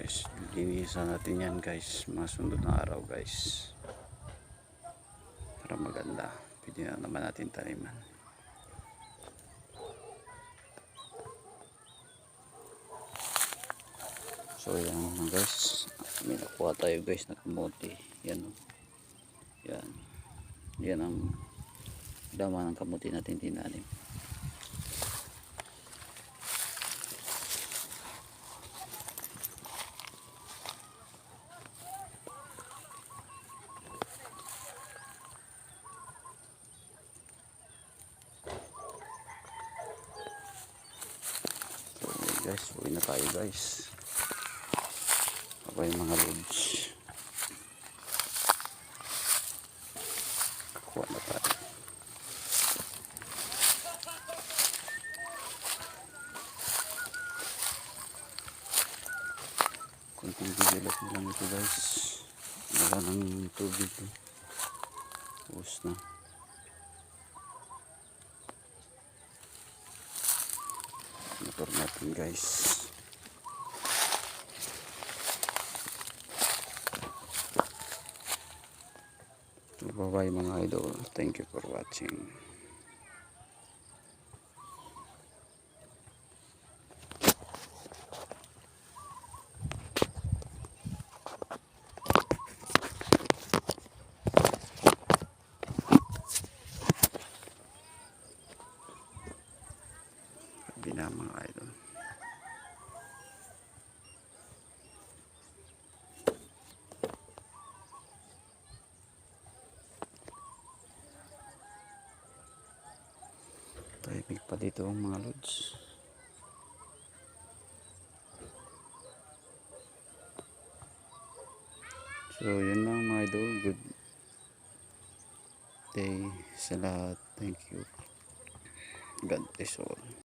guys, linisan natin yan guys, mga sunod na araw guys, para maganda. Pwede na naman natin taniman. So yan guys, may nakuha tayo guys na kamote. Yan o, yan ang dama ng kamote natin tinanim. Guys, uwi na tayo guys. Abay mga lods, kuha na tayo. Kunting develop na lang ito guys, wala ng tubig eh. Tapos na. Motor natin guys. Bye bye mga idol, thank you for watching. Sabi na mga idol. Tahimik pa dito mga lods. So yun lang mga idol, good day sa lahat, thank you, God bless all.